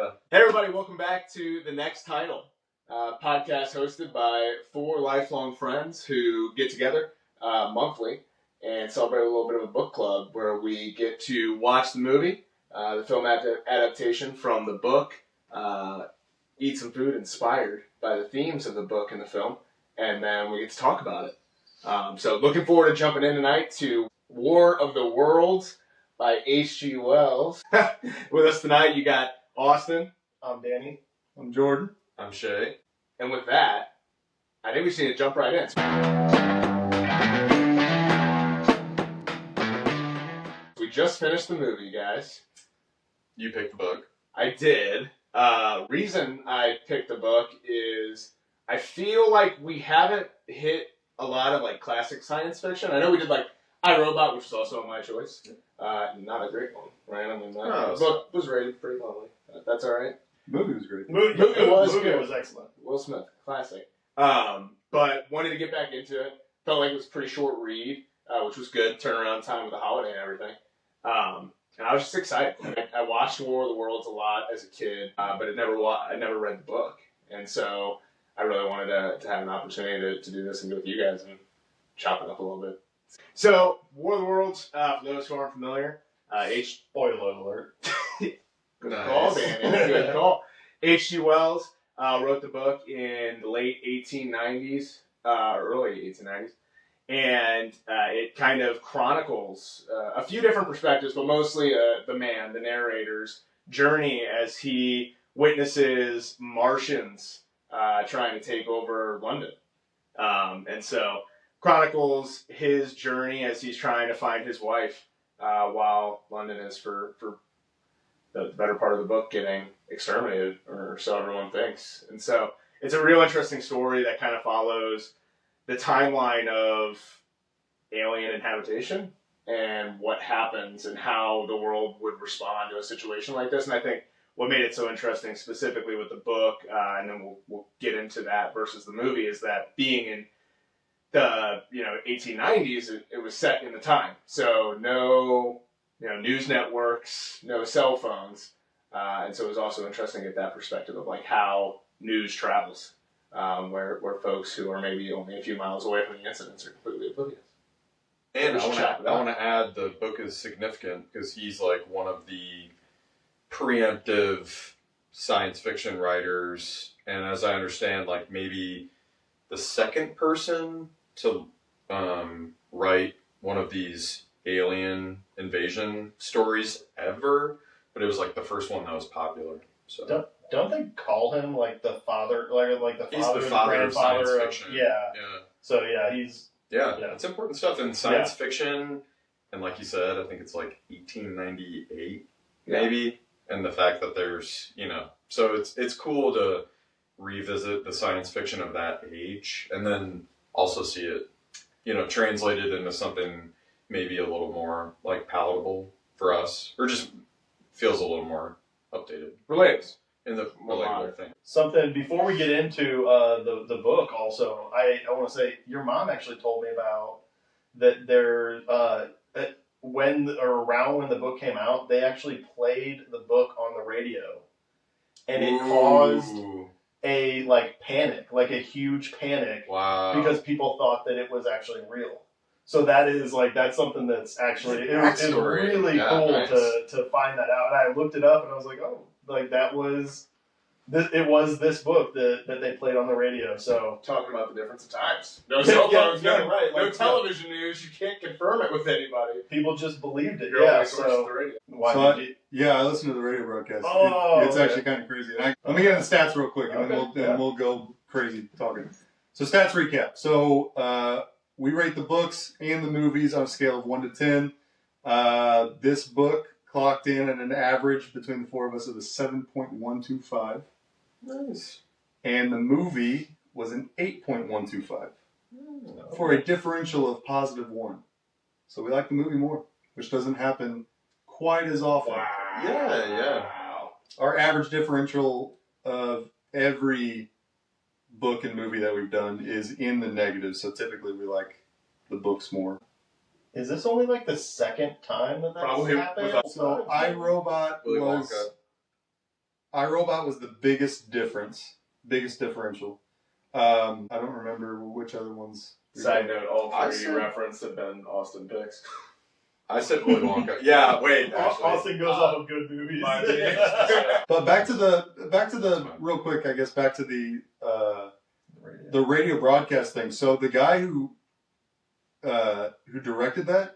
Hey everybody, welcome back to The Next Title, podcast hosted by 4 lifelong friends who get together monthly and celebrate a little bit of a book club where we get to watch the movie, the film adaptation from the book, eat some food inspired by the themes of the book and the film, and then we get to talk about it. So looking forward to jumping in tonight to War of the Worlds by H.G. Wells. With us tonight, you got Austin. I'm Danny. I'm Jordan. I'm Shay. And with that, I think we just need to jump right in. We just finished the movie, guys. You picked the book. I did. Reason I picked the book is I feel like we haven't hit a lot of like classic science fiction. I know we did like I, Robot, which was also my choice. Not a great one, right? I mean, the book was rated pretty lowly. That's all right. The movie was great. Movie was excellent. Will Smith, classic. But wanted to get back into it. Felt like it was a pretty short read, which was good. Turnaround time with the holiday and everything. And I was just excited. I watched War of the Worlds a lot as a kid, but I never read the book. And so I really wanted to have an opportunity to do this and go with you guys and chop it up a little bit. So, War of the Worlds, for those who aren't familiar, Spoiler alert. Good call, Danny. Good call. H.G. Wells wrote the book in the late 1890s, early 1890s, and it kind of chronicles a few different perspectives, but mostly the narrator's journey as he witnesses Martians trying to take over London. And so chronicles his journey as he's trying to find his wife while London is, for the better part of the book, getting exterminated, or so everyone thinks. And so it's a real interesting story that kind of follows the timeline of alien inhabitation and what happens and how the world would respond to a situation like this. And I think what made it so interesting specifically with the book, and then we'll get into that versus the movie, is that being in the 1890s, it was set in the time. So no news networks, no cell phones, and so it was also interesting to get that perspective of like how news travels, where folks who are maybe only a few miles away from the incidents are completely oblivious. And I want to add the book is significant because he's like one of the preemptive science fiction writers, and as I understand, like maybe the second person to write one of these alien invasion stories ever, but it was like the first one that was popular. So don't they call him like the father, like the he's father, the father of science of, fiction. Yeah. So yeah, he's it's important stuff in science fiction, and like you said, I think it's like 1898 maybe, and the fact that there's so it's cool to revisit the science fiction of that age, and then also see it translated into something maybe a little more like palatable for us, or just feels a little more updated. Relates. In the relatable thing. Something before we get into the book. Also, I want to say your mom actually told me about that. There around when the book came out, they actually played the book on the radio, and it caused a panic, like a huge panic. Wow. Because people thought that it was actually real. So that is that's something that's actually it was really cool to find that out. And I looked it up and I was like, oh, that was it was this book that they played on the radio. So talking about the difference of times. No cell phones, right. No television news. You can't confirm it with anybody. People just believed it. Your only source is the radio. I listened to the radio broadcast. Oh, it's actually kind of crazy. Let me get into stats real quick, and then we'll go crazy talking. So stats recap. So we rate the books and the movies on a scale of 1 to 10. This book clocked in at an average between the 4 of us of a 7.125. Nice. And the movie was an 8.125 for a differential of positive 1. So we like the movie more, which doesn't happen quite as often. Wow. Yeah. Our average differential of every book and movie that we've done is in the negative, so typically we like the books more. Is this only the second time that's happened? So I, Robot iRobot was the biggest differential. I don't remember which other ones. Side note, all three you referenced have been Austin picks. I said Willy Wonka. Yeah, wait. Actually, Austin goes off of good movies. But back to the real quick, I guess back to the radio broadcast thing. So the guy who directed that,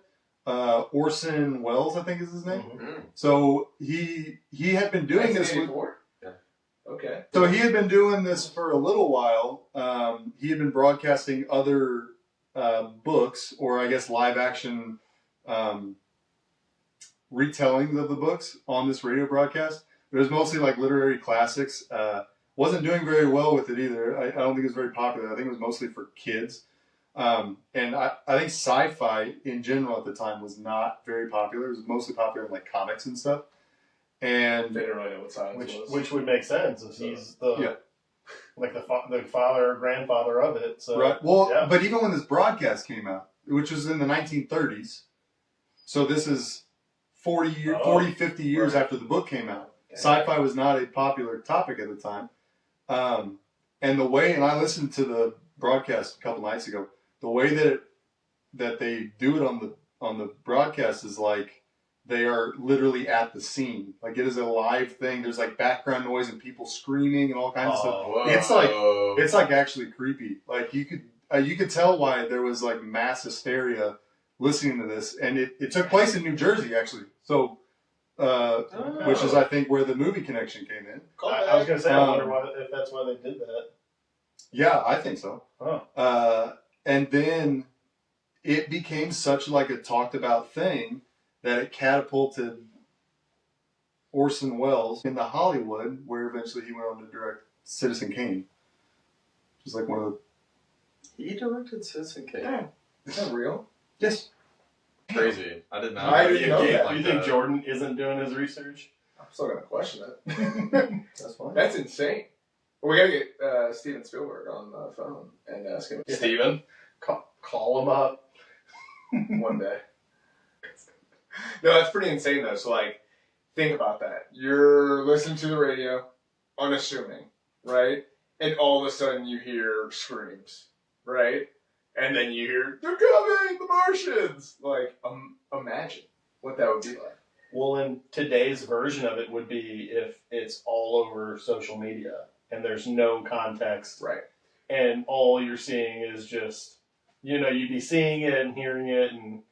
Orson Welles, I think is his name. Mm-hmm. So he had been doing this. Yeah. Okay. So he had been doing this for a little while. He had been broadcasting other books, or I guess live action retellings of the books on this radio broadcast. It was mostly like literary classics. Wasn't doing very well with it either. I don't think it was very popular. I think it was mostly for kids. And I think sci-fi in general at the time was not very popular. It was mostly popular in like comics and stuff. And they didn't really know what science was. Which would make sense if he's the father or grandfather of it. So, right. Well, but even when this broadcast came out, which was in the 1930s, so this is 40, 50 years after the book came out. Okay. Sci-fi was not a popular topic at the time. And I listened to the broadcast a couple nights ago. The way that they do it on the broadcast is like they are literally at the scene. Like it is a live thing. There's like background noise and people screaming and all kinds of stuff. Whoa. It's like actually creepy. Like you could tell why there was like mass hysteria listening to this, and it took place in New Jersey actually. So, which is I think where the movie connection came in. I was gonna say I wonder if that's why they did that. Yeah, I think so. Huh. And then it became such like a talked about thing that it catapulted Orson Welles into Hollywood, where eventually he went on to direct Citizen Kane. Just like one of the... He directed Citizen Kane? Yeah. Is that real? Yes. Crazy. I didn't know. I didn't know that. Like you think Jordan isn't doing his research? I'm still going to question it. That's fine. That's insane. Well, we got to get Steven Spielberg on the phone and ask him. Steven? Call him up. One day. No, that's pretty insane, though. So, like, think about that. You're listening to the radio, unassuming, right? And all of a sudden you hear screams, right? And then you hear, they're coming, the Martians! Like, imagine what that would be like. Well, and today's version of it would be if it's all over social media and there's no context. Right. And all you're seeing is just, you'd be seeing it and hearing it and...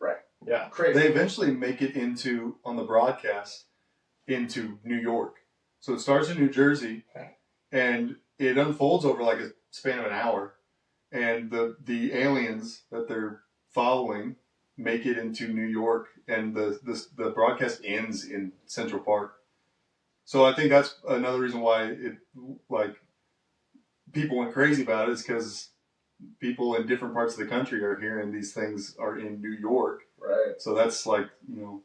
Right. Yeah. Crazy. They eventually make it on the broadcast, into New York. So it starts in New Jersey, and it unfolds over like a span of an hour. And the aliens that they're following make it into New York, and the broadcast ends in Central Park. So I think that's another reason why people went crazy about it, is because people in different parts of the country are hearing these things are in New York. Right. So that's like, Man.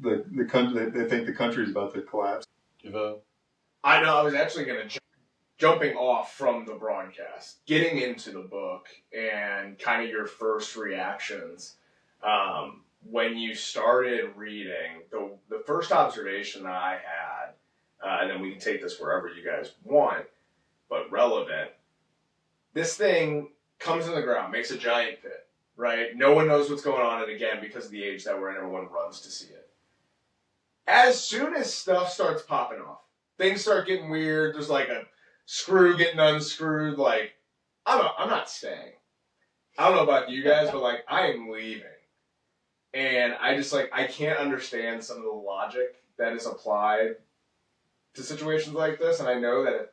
the country, they think the country is about to collapse. I know, I was actually going to jumping off from the broadcast, getting into the book, and kind of your first reactions. When you started reading, the first observation that I had, and then we can take this wherever you guys want, but relevant, this thing comes in the ground, makes a giant pit, right? No one knows what's going on, and again, because of the age that we're in, everyone runs to see it. As soon as stuff starts popping off, things start getting weird, there's like a screw getting unscrewed, like, I'm not staying. I don't know about you guys, but like, I am leaving. And I just I can't understand some of the logic that is applied to situations like this, and I know that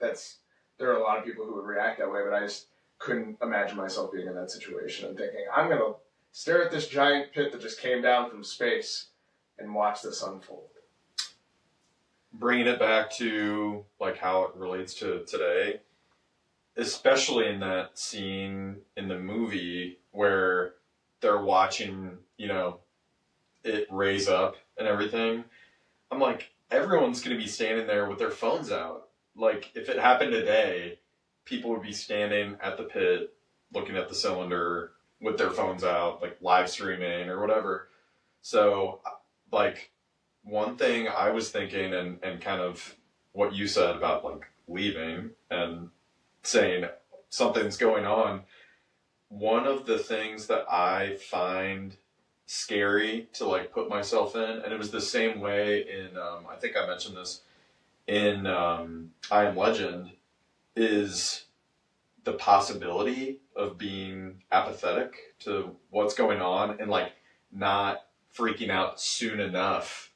there are a lot of people who would react that way, but I just couldn't imagine myself being in that situation and thinking, I'm going to stare at this giant pit that just came down from space and watch this unfold. Bringing it back to like how it relates to today, especially in that scene in the movie where they're watching, it raise up and everything. I'm like, everyone's going to be standing there with their phones out. Like, if it happened today, people would be standing at the pit, looking at the cylinder with their phones out, like live streaming or whatever. So, like, one thing I was thinking, and kind of what you said about like leaving and saying something's going on. One of the things that I find scary to like put myself in, and it was the same way in I think I mentioned this in I Am Legend, is the possibility of being apathetic to what's going on and like not freaking out soon enough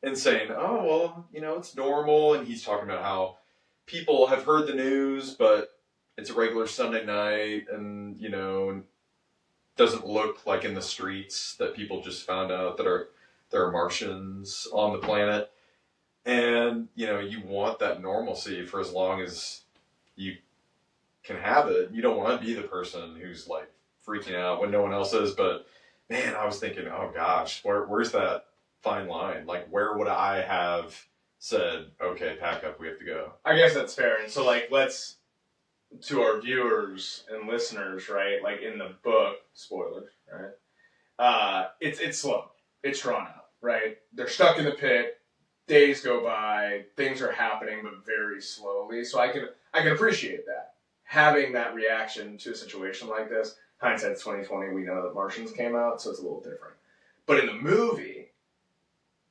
and saying, oh, well, you know, it's normal. And he's talking about how people have heard the news, but it's a regular Sunday night and, you know, doesn't look like in the streets that people just found out that there are Martians on the planet. And, you know, you want that normalcy for as long as you can have it. You don't want to be the person who's like freaking out when no one else is. But man, I was thinking, oh gosh, where's that fine line? Like, where would I have said, okay, pack up, we have to go? I guess that's fair. And so, like, let's, to our viewers and listeners, right? Like in the book, spoilers, right? It's slow. It's drawn out, right? They're stuck in the pit. Days go by. Things are happening, but very slowly. So I can appreciate that. Having that reaction to a situation like this. Hindsight's 2020. We know that Martians came out, so it's a little different. But in the movie,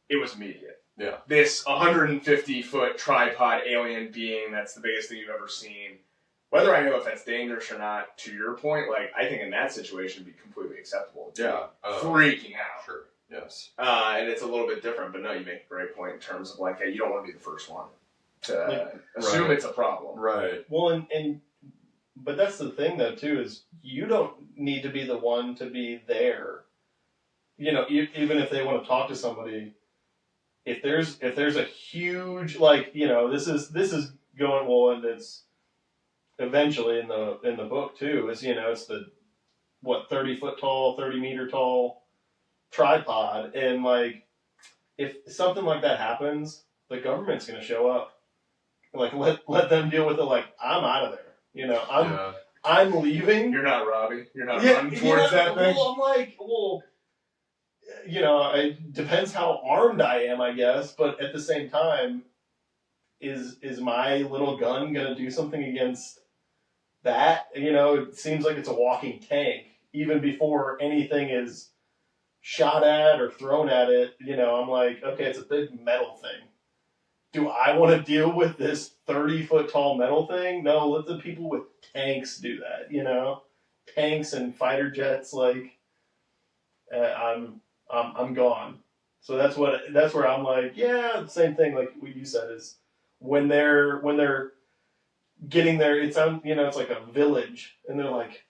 it was immediate. Yeah. This 150-foot tripod alien being that's the biggest thing you've ever seen. Whether I know if that's dangerous or not, to your point, like, I think in that situation it'd be completely acceptable. Yeah. Freaking out. Sure. Yes. And it's a little bit different, but no, you make a great point in terms of, like, hey, you don't want to be the first one to assume it's a problem. Right. Well, but that's the thing, though, too, is you don't need to be the one to be there. You know, even if they want to talk to somebody, if there's a huge, like, you know, this is going, well, and it's eventually in the book too, is, you know, it's the 30-foot tall, 30-meter tall tripod, and like if something like that happens, the government's going to show up. Like let them deal with it. Like, I'm out of there. You know, I'm leaving. You're not Robbie. You're not running towards that thing. Well, I'm like, you know, it depends how armed I am, I guess. But at the same time, is my little gun going to do something against that? You know, it seems like it's a walking tank. Even before anything is shot at or thrown at it, you know, I'm like, okay, it's a big metal thing. Do I want to deal with this 30-foot tall metal thing? No, let the people with tanks do that, you know? Tanks and fighter jets, like, I'm gone. So that's where I'm like, yeah, same thing like what you said is when they're getting there, it's it's like a village, and they're like,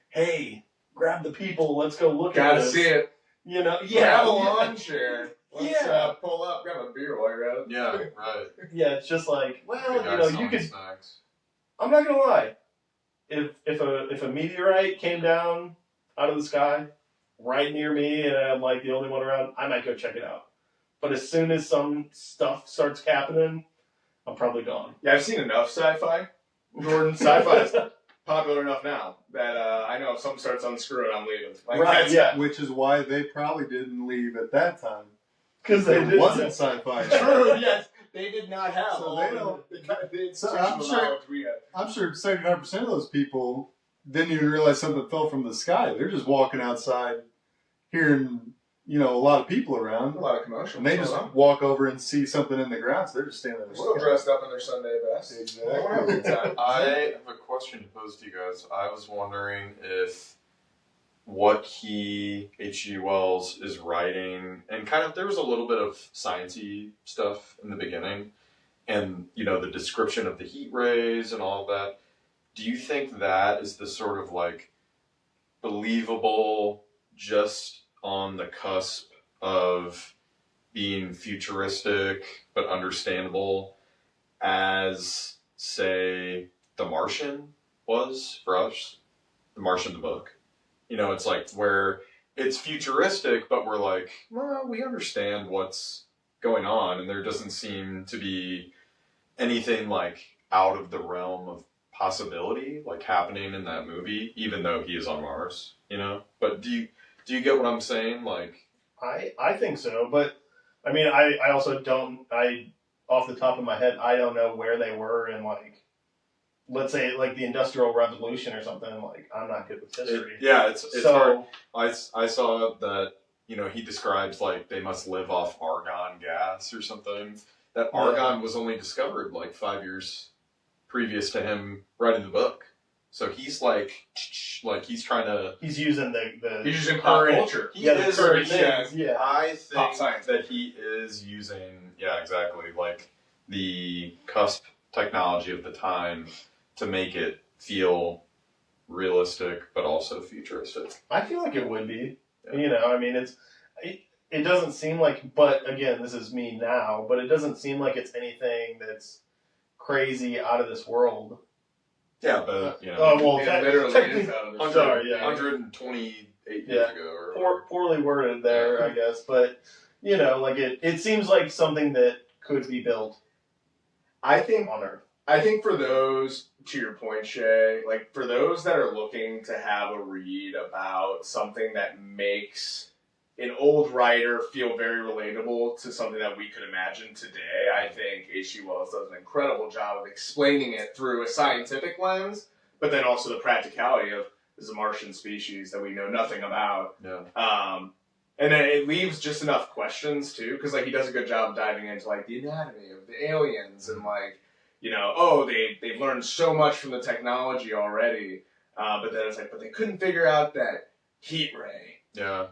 hey, grab the people, let's go look at this. Gotta see it. You know, yeah. Grab a lawn chair. Let's pull up, grab a beer while you're out. Yeah, right. Yeah, it's just like, well, you know, you could. Snacks. I'm not gonna lie. If a meteorite came down out of the sky right near me and I'm like the only one around, I might go check it out. But as soon as some stuff starts happening, I'm probably gone. Yeah, I've seen enough sci-fi. Jordan, sci-fi is popular enough now that I know if something starts unscrewing, I'm leaving. Like, right, yeah. Which is why they probably didn't leave at that time. Because it wasn't sci-fi. True, yes. They did not have So all they don't. I'm sure 79% of those people didn't even realize something fell from the sky. They're just walking outside, hearing, you know, a lot of people around. A lot of commotion. And they just walk over and see something in the ground, so they're just standing there. Still dressed up in their Sunday best. Exactly. I have a question to pose to you guys. I was wondering if what H.G. Wells is writing, and kind of there was a little bit of sciencey stuff in the beginning, and you know the description of the heat rays and all of that. Do you think that is the sort of like believable, just on the cusp of being futuristic but understandable, as say The Martian was for us? The Martian, the book. You know, it's like where it's futuristic, but we're like, well, we understand what's going on, and there doesn't seem to be anything like out of the realm of possibility like happening in that movie, even though he is on Mars, you know? But do you get what I'm saying? Like, I think so, but I mean, I also don't, off the top of my head, I don't know where they were in, like, let's say, like, the Industrial Revolution or something. Like, I'm not good with history. It's hard. I saw that, he describes, like, they must live off argon gas or something. That argon was only discovered, like, 5 years previous to him writing the book. So he's like he's trying to... He's using the he's using pop culture. He is. Yeah. I think that he is using, exactly, like, the cusp technology of the time to make it feel realistic, but also futuristic. I feel like it would be. Yeah. I mean, it doesn't seem like, but again, this is me now, but it doesn't seem like it's anything that's crazy out of this world. Yeah, but, literally technically, 128 years ago. Or poorly worded there, I guess. But, like it seems like something that could be built on Earth. I think for those, to your point, Shay, like for those that are looking to have a read about something that makes an old writer feel very relatable to something that we could imagine today, I think H.G. Wells does an incredible job of explaining it through a scientific lens, but then also the practicality of this is a Martian species that we know nothing about. Yeah. And then it leaves just enough questions too, because like he does a good job of diving into like the anatomy of the aliens and like, they've learned so much from the technology already, but then it's like, but they couldn't figure out that heat ray. Yeah.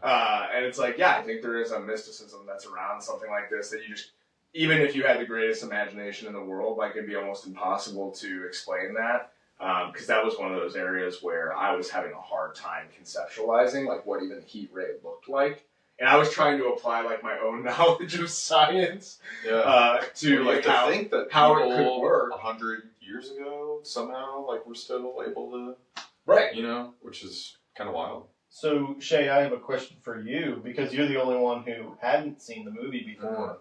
And it's like, I think there is a mysticism that's around something like this that you just, even if you had the greatest imagination in the world, like it'd be almost impossible to explain that. Because that was one of those areas where I was having a hard time conceptualizing like what even heat ray looked like. And I was trying to apply like my own knowledge of science to like to think that how it could work 100 years ago somehow, like we're still able to, right? Which is kind of wild. So Shay, I have a question for you because you're the only one who hadn't seen the movie before.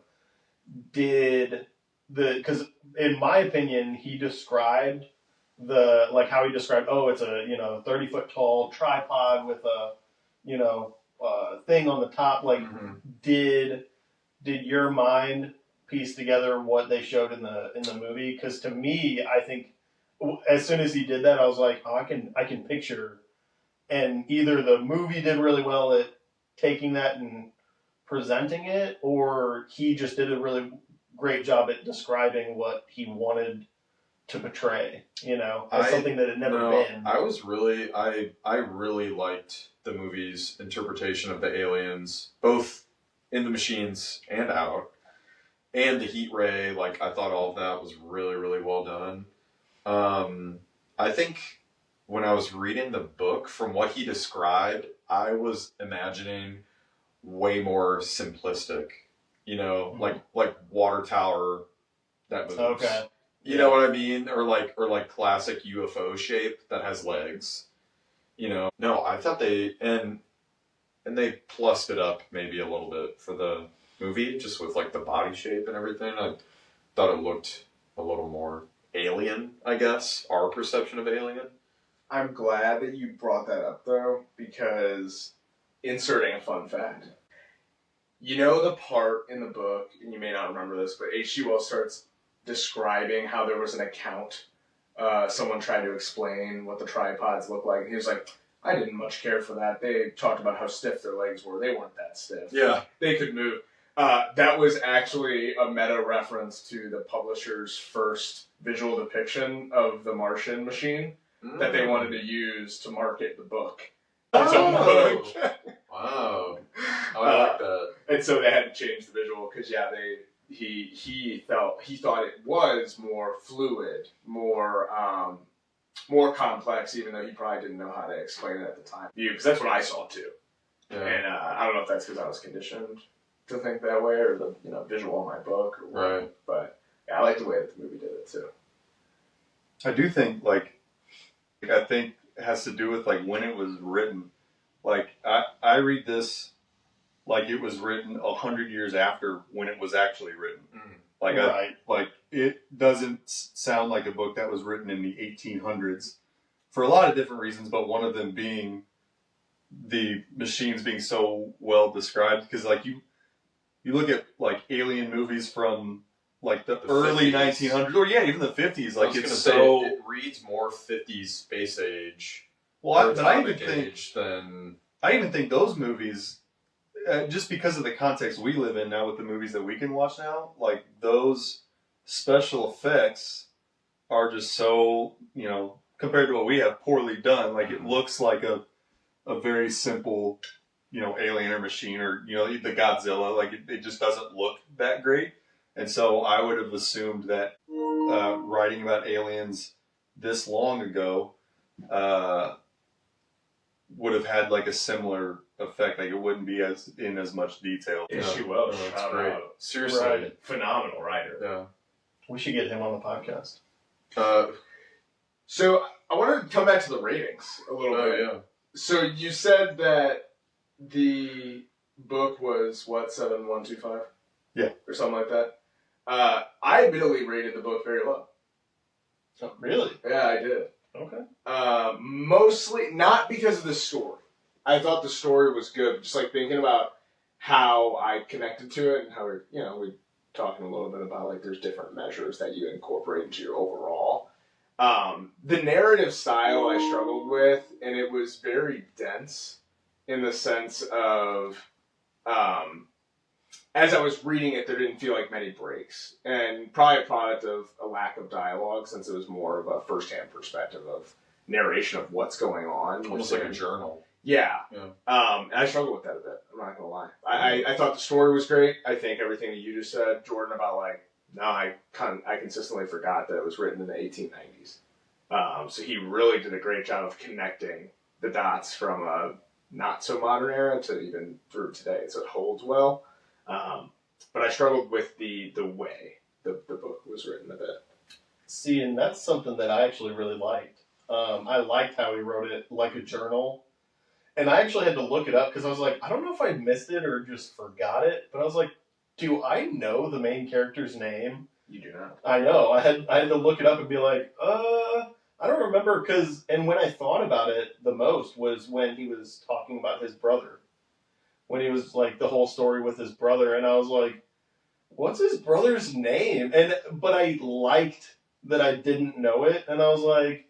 Because in my opinion, he described how he described. Oh, it's a 30-foot tall tripod with a thing on the top. Like, did your mind piece together what they showed in the movie? Because to me, I think as soon as he did that, I was like, oh, I can picture. And either the movie did really well at taking that and presenting it, or he just did a really great job at describing what he wanted to portray, as something that had never been. I really liked the movie's interpretation of the aliens, both in the machines and out. And the heat ray, like, I thought all of that was really, really well done. I think when I was reading the book, from what he described, I was imagining way more simplistic, like water tower that moves. Okay. You know what I mean? Or like classic UFO shape that has legs. No, I thought they plussed it up maybe a little bit for the movie, just with like the body shape and everything. I thought it looked a little more alien, I guess, our perception of alien. I'm glad that you brought that up though, because inserting a fun fact. The part in the book, and you may not remember this, but H.G. Wells starts describing how there was an account. Someone tried to explain what the tripods look like, and he was like, I didn't much care for that. They talked about how stiff their legs were. They weren't that stiff. Yeah. They could move. That was actually a meta reference to the publisher's first visual depiction of the Martian machine that they wanted to use to market the book. Wow. I like that. And so they had to change the visual because he thought it was more fluid, more complex, even though he probably didn't know how to explain it at the time. Because that's what I saw too. Yeah. And I don't know if that's because I was conditioned to think that way, or the visual in my book, or what. Right. But I like the way that the movie did it too. I do think it has to do with like when it was written. Like I read this like it was written 100 years after when it was actually written. Like it doesn't sound like a book that was written in the 1800s for a lot of different reasons, but one of them being the machines being so well described. Because like you look at like alien movies from like the early 50s. 1900s, or even the 50s. Like I was it's say, it reads more 50s space age. Well, but I even think those movies, just because of the context we live in now with the movies that we can watch now, like those special effects are just so, compared to what we have, poorly done. Like it looks like a very simple, alien or machine or, the Godzilla. Like it just doesn't look that great. And so I would have assumed that writing about aliens this long ago would have had like a similar effect. Like it wouldn't be in as much detail. Yeah, she will. That's great. Seriously, right. Phenomenal writer. Yeah, we should get him on the podcast. So I want to come back to the ratings a little bit. Yeah. So you said that the book was what, 7,125? Yeah, or something like that. I admittedly rated the book very low. Oh, really? Yeah, I did. Okay. Mostly not because of the story. I thought the story was good. Just like thinking about how I connected to it and how we're talking a little bit about like there's different measures that you incorporate into your overall. The narrative style I struggled with, and it was very dense in the sense of as I was reading it, there didn't feel like many breaks, and probably a product of a lack of dialogue, since it was more of a first-hand perspective of narration of what's going on. Almost like a journal. Yeah. And I struggled with that a bit. I'm not gonna lie. I thought the story was great. I think everything that you just said, Jordan, about I consistently forgot that it was written in the 1890s. So he really did a great job of connecting the dots from a not so modern era to even through today. So it holds well. But I struggled with the way the book was written a bit. See, and that's something that I actually really liked. I liked how he wrote it like a journal. And I actually had to look it up because I was like, I don't know if I missed it or just forgot it. But I was like, do I know the main character's name? You do not. I know. I had to look it up and be like, I don't remember. And when I thought about it the most was when he was talking about his brother. When he was like the whole story with his brother, and I was like, what's his brother's name? But I liked that I didn't know it, and I was like,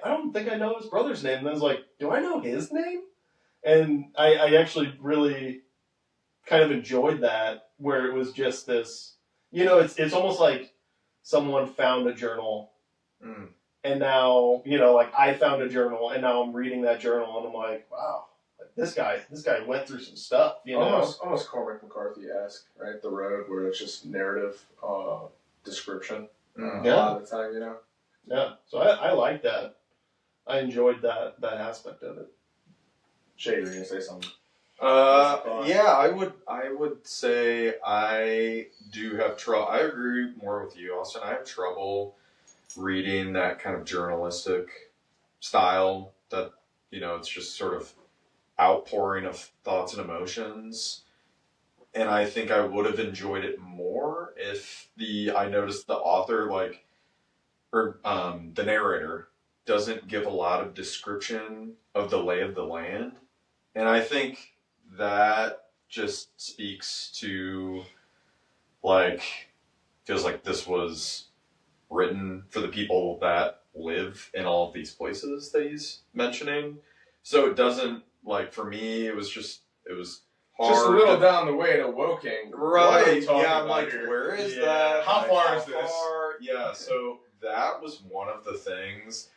I don't think I know his brother's name. And I was like, do I know his name? And I actually really kind of enjoyed that, where it was just this, it's almost like someone found a journal, and now, I found a journal, and now I'm reading that journal, and I'm like, wow. This guy went through some stuff, Almost Cormac McCarthy-esque, right? The Road, where it's just narrative description a lot of the time, Yeah, so I like that. I enjoyed that aspect of it. Shay, you're gonna say something? Yeah, I would say I do have trouble. I agree more with you, Austin. I have trouble reading that kind of journalistic style that, it's just sort of outpouring of thoughts and emotions. And I think I would have enjoyed it more if I noticed the author, the narrator doesn't give a lot of description of the lay of the land. And I think that just speaks to, feels like this was written for the people that live in all of these places that he's mentioning. So it doesn't, for me, it was hard. Just a little down the way to Woking. Right. Yeah, I'm like, where is that? How far is this? Yeah, so that was one of the things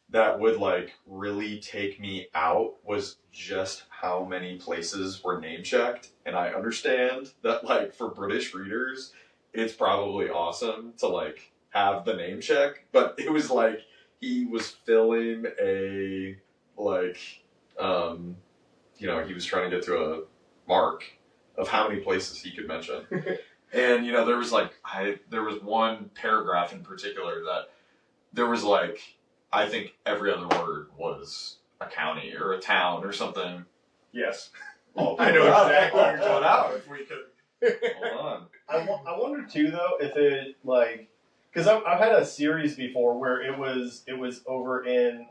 that would really take me out, was just how many places were name checked. And I understand that for British readers, it's probably awesome to have the name check, but it was he was filling a he was trying to get to a mark of how many places he could mention. And there was there was one paragraph in particular that there was I think every other word was a county or a town or something. Yes. I know exactly what you're talking about. If we could hold on. I wonder too though if it because I've had a series before where it was over in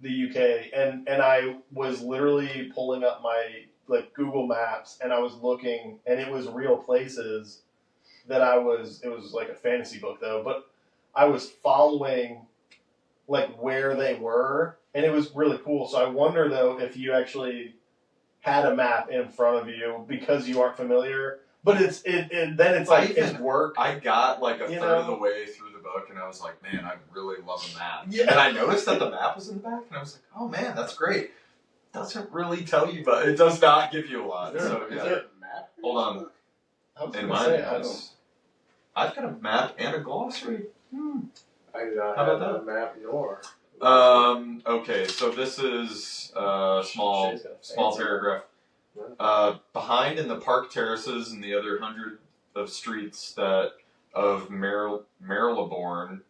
the UK, and I was literally pulling up my like Google Maps, and I was looking, and it was real places that it was like a fantasy book though, but I was following like where they were, and it was really cool. So I wonder though if you actually had a map in front of you because you aren't familiar. But then it's like it's work. I got like a third of the way through the book, and I was like, man, I really love a map. Yeah. And I noticed that the map was in the back, and I was like, oh man, that's great. Doesn't really tell you, but it does not give you a lot. Is there a map? Hold on. In mine, I've got a map and a glossary. I do not have a map nor. Okay, so this is a small paragraph. Behind in the park terraces and the other 100 of streets that of Marylebone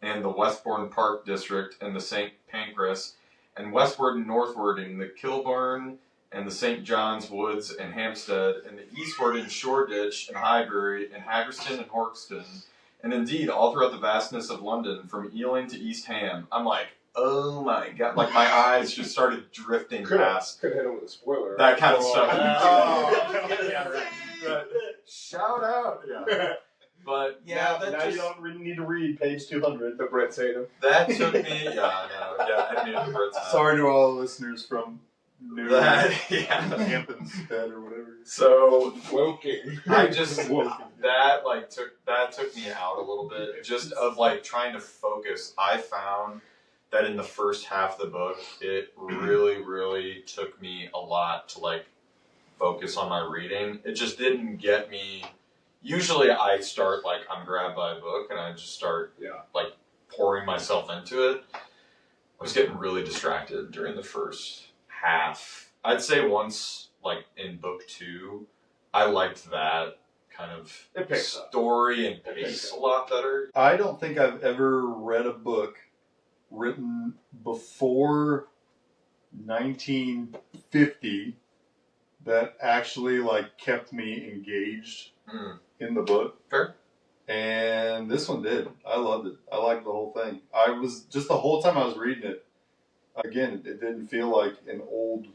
and the Westbourne Park District and the St. Pancras, and westward and northward in the Kilburn and the St. John's Woods and Hampstead, and the eastward in Shoreditch and Highbury and Haggerston and Horkston, and indeed all throughout the vastness of London, from Ealing to East Ham. I'm like, oh my god! Like my eyes just started drifting past. Could hit him with a spoiler. That kind of stuff. Shout out! Yeah. But yeah, now you don't really need to read page 200. The Brits hate him. That took me. I knew the Brits. Sorry to all the listeners from New Hampstead or whatever. So Woking. I just that took me out a little bit, just of like trying to focus. I found that in the first half of the book, it really, really took me a lot to like focus on my reading. It just didn't get me. Usually I start like I'm grabbed by a book and I just start like pouring myself into it. I was getting really distracted during the first half. I'd say once like in book 2, I liked that kind of story and pace a lot better. I don't think I've ever read a book written before 1950 that actually like kept me engaged in the book. Fair. And this one did. I loved it. I liked the whole thing. I was just the whole time I was reading it. Again, it didn't feel like an old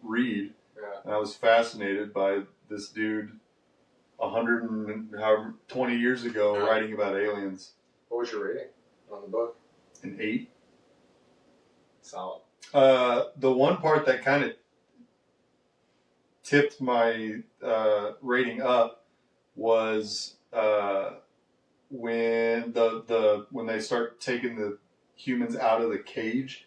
read. Yeah. And I was fascinated by this dude 120 years ago writing about aliens. What was your rating on the book? An 8. Solid. The one part that kind of tipped my rating up was when when they start taking the humans out of the cage.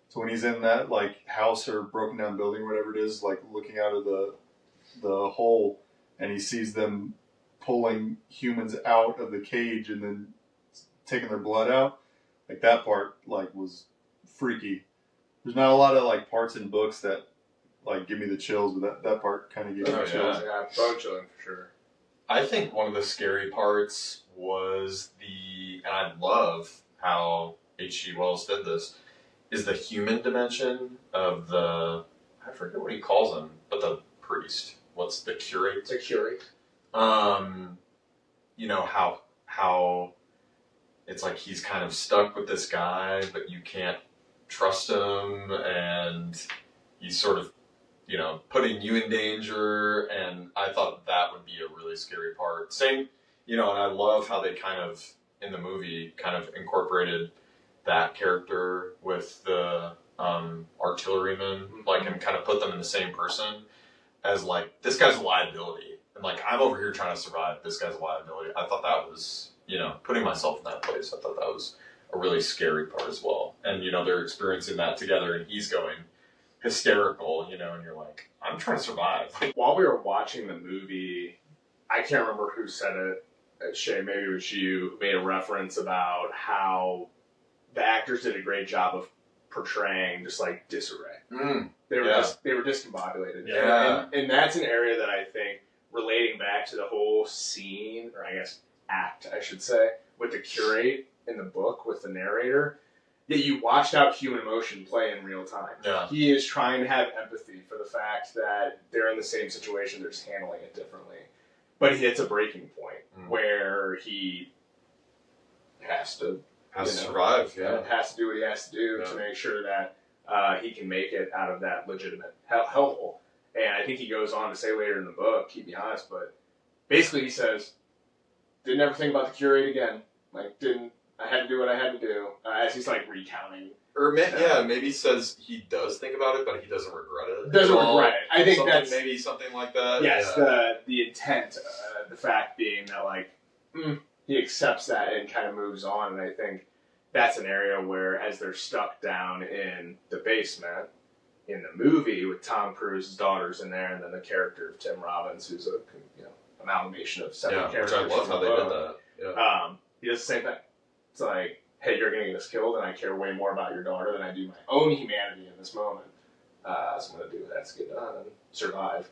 So when he's in that like house or broken down building or whatever it is, like looking out of the hole, and he sees them pulling humans out of the cage and then taking their blood out, like that part like was freaky. There's not a lot of like parts in books that like give me the chills, but that part kind of gives me chills. Yeah, bone chilling for sure. I think one of the scary parts was and I love how H.G. Wells did this, is the human dimension of I forget what he calls him, but the priest. What's the curate? The curate. You know, how it's like he's kind of stuck with this guy, but you can't trust him, and he's sort of, you know, putting you in danger, and I thought that would be a really scary part. Same, you know, and I love how they kind of, in the movie, kind of incorporated that character with the artilleryman, like, and kind of put them in the same person as, like, this guy's a liability. And, like, I'm over here trying to survive. This guy's a liability. I thought that was, you know, putting myself in that place. I thought that was a really scary part as well. And, you know, they're experiencing that together, and he's going hysterical, you know, and you're like, I'm trying to survive. While we were watching the movie, I can't remember who said it. Shay, maybe it was you, who made a reference about how the actors did a great job of portraying just like disarray. They were discombobulated. Yeah. And that's an area that I think, relating back to the whole scene, or I guess act, I should say, with the curate in the book with the narrator, that you watched out human emotion play in real time. Yeah. He is trying to have empathy for the fact that they're in the same situation, they're just handling it differently. But he hits a breaking point where he has to survive, has to do what he has to do to make sure that he can make it out of that legitimate hellhole. And I think he goes on to say later in the book, keep me honest, but basically he says, didn't ever think about the curate again. Like, I had to do what I had to do. As he's like recounting. Or maybe he says he does think about it, but he doesn't regret it. Doesn't regret it. I think that's maybe something like that. Yes, the intent, the fact being that like he accepts that and kind of moves on, and I think that's an area where as they're stuck down in the basement in the movie with Tom Cruise's daughters in there, and then the character of Tim Robbins, who's a amalgamation of several characters. Which I love how they did that. Yeah. He does the same thing. It's like, hey, you're going to get us killed, and I care way more about your daughter than I do my own humanity in this moment. So I'm going to do what has to get done and survive.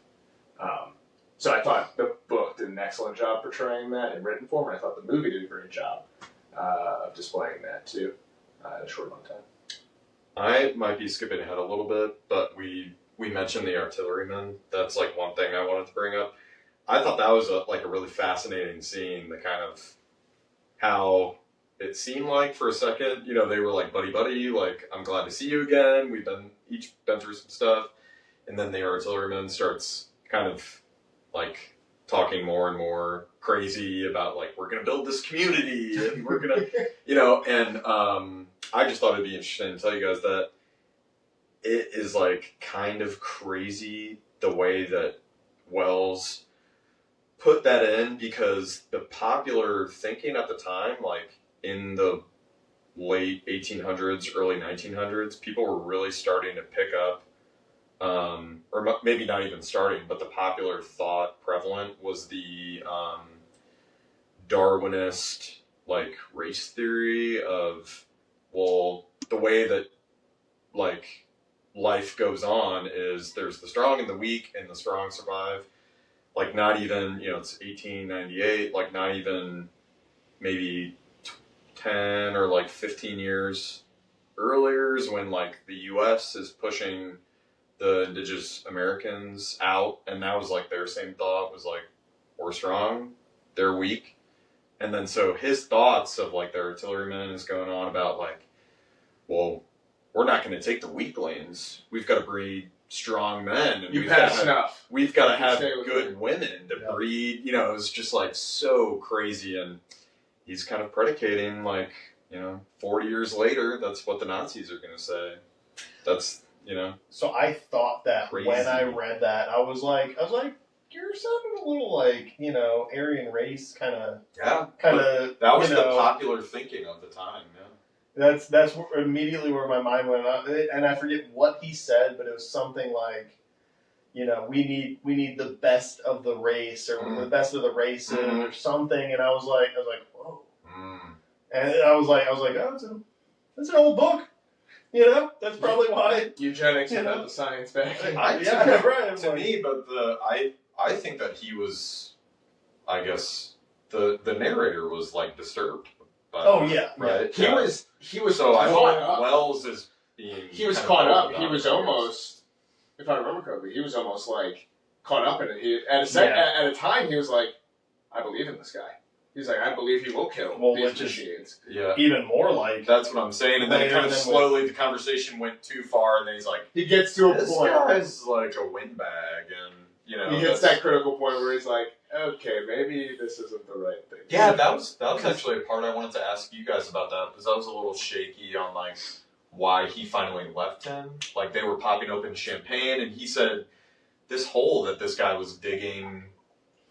So I thought the book did an excellent job portraying that in written form, and I thought the movie did a great job of displaying that too in a short amount of time. I might be skipping ahead a little bit, but we mentioned the artillerymen. That's like one thing I wanted to bring up. I thought that was a really fascinating scene, the kind of how it seemed like for a second, they were like buddy, like, I'm glad to see you again. We've each been through some stuff. And then the artilleryman starts kind of like talking more and more crazy about like, we're going to build this community and we're going to, and I just thought it'd be interesting to tell you guys that it is like kind of crazy the way that Wells put that in, because the popular thinking at the time, like in the late 1800s, early 1900s, people were really starting to pick up, or maybe not even starting, but the popular thought prevalent was the Darwinist, like, race theory of, well, the way that, like, life goes on is there's the strong and the weak, and the strong survive. Like, not even, it's 1898, like, not even maybe 10 or, like, 15 years earlier is when, like, the U.S. is pushing the indigenous Americans out, and that was, like, their same thought was, like, we're strong, they're weak. And then so his thoughts of, like, the artilleryman is going on about, like, well, we're not going to take the weaklings. We've got to breed strong men. And we've got to have good women to breed. It's just like so crazy. And he's kind of predicating, like, 40 years later, that's what the Nazis are going to say. That's, So I thought that crazy. When I read that, I was like, you're sounding a little like, Aryan race kind of. Yeah. That was the popular thinking of the time. Yeah. That's immediately where my mind went on, and I forget what he said, but it was something like, we need the best of the race, or the best of the races, or something. And I was like, whoa. And I was like, oh, it's an old book. That's probably why eugenics without the science back. Right. To me, but I think that he was, I guess, the narrator was like disturbed. Right. He was. So I thought Wells is being. He was caught up. He was almost, if I remember correctly, he was almost like caught up in it. At a time, he was like, "I believe in this guy." He's like, "I believe he will kill these machines." Yeah. Even more like that's what I'm saying. And then it kind of slowly the conversation went too far, and then he's like, he gets to a point. This guy's like a windbag, and he hits that critical point where he's like, okay, maybe this isn't the right thing. Yeah, that was actually a part I wanted to ask you guys about that, because I was a little shaky on like why he finally left him. Like, they were popping open champagne, and he said this hole that this guy was digging,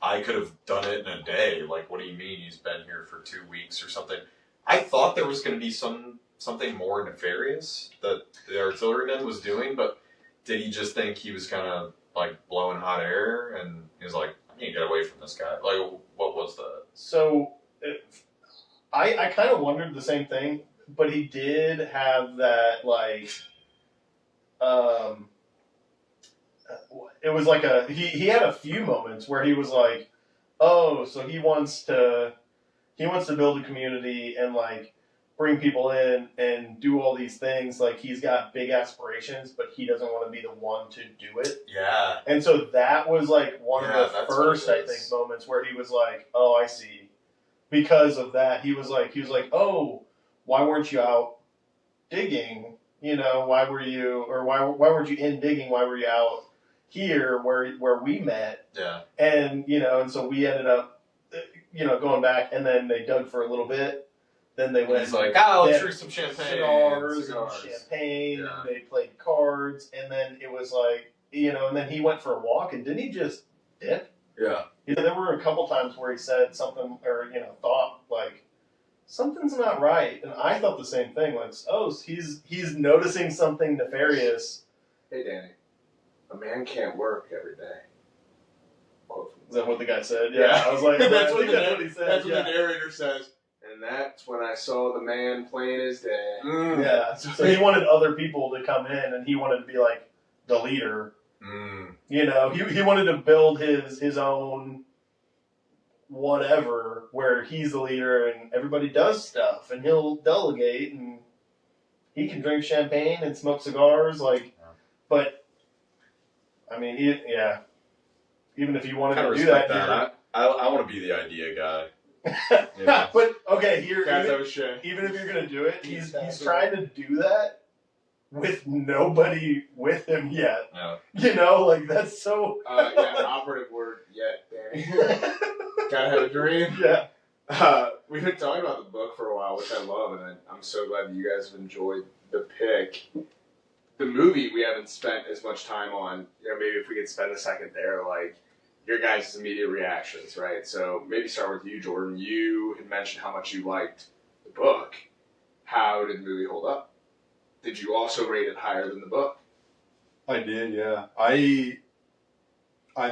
I could have done it in a day. Like, what do you mean he's been here for 2 weeks or something? I thought there was going to be something more nefarious that the artilleryman was doing, but did he just think he was kind of like blowing hot air, and he was like, I need to get away from this guy? Like, what was that? So, I kind of wondered the same thing, but he did have that, like, it was like he had a few moments where he was like, oh, so he wants to build a community and, like, bring people in and do all these things. Like, he's got big aspirations, but he doesn't want to be the one to do it. Yeah. And so that was, like, one of the first, I think, moments where he was like, oh, I see. Because of that, he was like, oh, why weren't you out digging? Why were you, or why weren't you in digging? Why were you out, here where we met. Yeah. And, you know, and so we ended up, you know, going back, and then they dug for a little bit. Then they went. He's like, let's drink some champagne. Cigars and champagne, yeah. and they played cards, and then it was like, you know, and then he went for a walk, and didn't he just dip? Yeah. You know, there were a couple times where he said something, or, you know, thought, like, something's not right. And I thought the same thing, like, oh, he's noticing something nefarious. Hey, Danny, a man can't work every day. Quote from Is that what the guy said? Yeah. I was like, that's what he said. That's what the narrator says. And that's when I saw the man playing his day. Yeah. So he wanted other people to come in, and he wanted to be like the leader. You know, he wanted to build his own whatever where he's the leader and everybody does stuff, and he'll delegate, and he can drink champagne and smoke cigars, like. But I mean, even if you wanted to do that, I want to be the idea guy. Yeah. But okay, even if you're gonna do it, he's trying to do that with nobody with him yet. Yeah. You know, like that's so. Operative word yet, Danny. Gotta have a dream. Yeah. We've been talking about the book for a while, which I love, and I'm so glad that you guys have enjoyed the pick. The movie we haven't spent as much time on. You know, maybe if we could spend a second there, like your guys' immediate reactions, right? So maybe start with you, Jordan. You had mentioned how much you liked the book. How did the movie hold up? Did you also rate it higher than the book? I did, yeah. I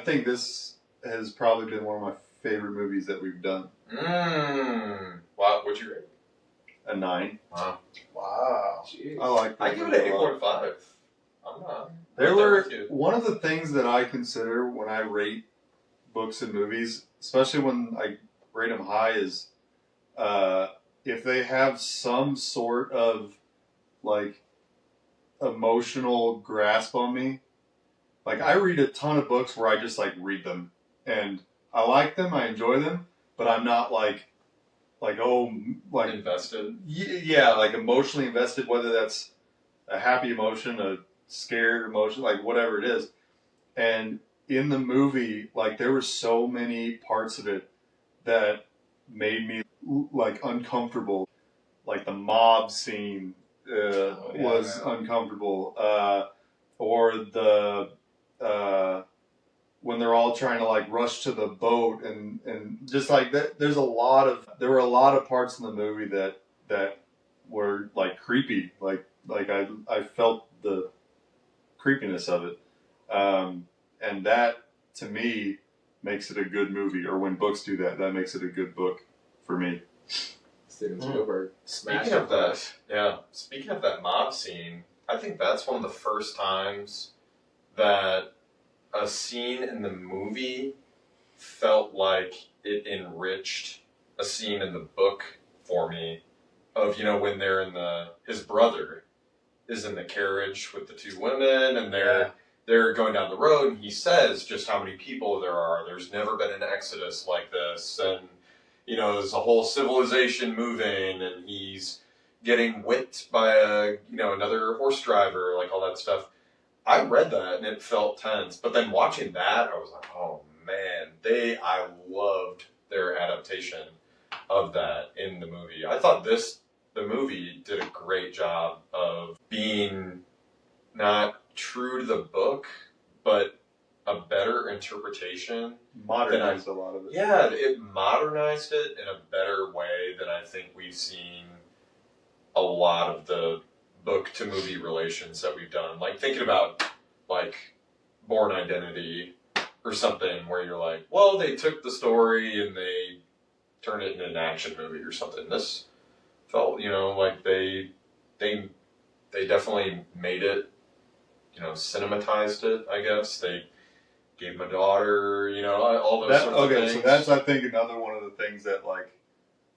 think this has probably been one of my favorite movies that we've done. Wow, what'd you rate? A 9. Wow. Jeez. I give it an 8.5. I'm not. There were one of the things that I consider when I rate books and movies, especially when I rate them high, is if they have some sort of like emotional grasp on me. Like I read a ton of books where I just like read them and I like them, I enjoy them, but I'm not like invested. Yeah, like emotionally invested, whether that's a happy emotion, a scared emotion, like whatever it is. And in the movie, like there were so many parts of it that made me like uncomfortable. Like the mob scene was uncomfortable, or the when they're all trying to like rush to the boat and just like that. There were a lot of parts in the movie that were like creepy. Like I felt the creepiness of it, and that to me makes it a good movie. Or when books do that, that makes it a good book for me. Steven Spielberg. Speaking of that mob scene, I think that's one of the first times that a scene in the movie felt like it enriched a scene in the book for me. Of, you know, when they're in his brother is in the carriage with the two women, and they're going down the road, and he says just how many people there are. There's never been an exodus like this, and you know, there's a whole civilization moving, and he's getting whipped by another horse driver, like all that stuff. I read that and it felt tense, but then watching that, I was like, oh man, I loved their adaptation of that in the movie. I thought the movie did a great job of being not true to the book, but a better interpretation. Modernized a lot of it. Yeah, it modernized it in a better way than I think we've seen a lot of the book to movie relations that we've done. Like thinking about like Born Identity or something where you're like, well, they took the story and they turned it into an action movie or something. This felt, like they definitely made it, cinematized it, I guess. They gave him a daughter, all those sorts of things. So that's, I think, another one of the things that, like,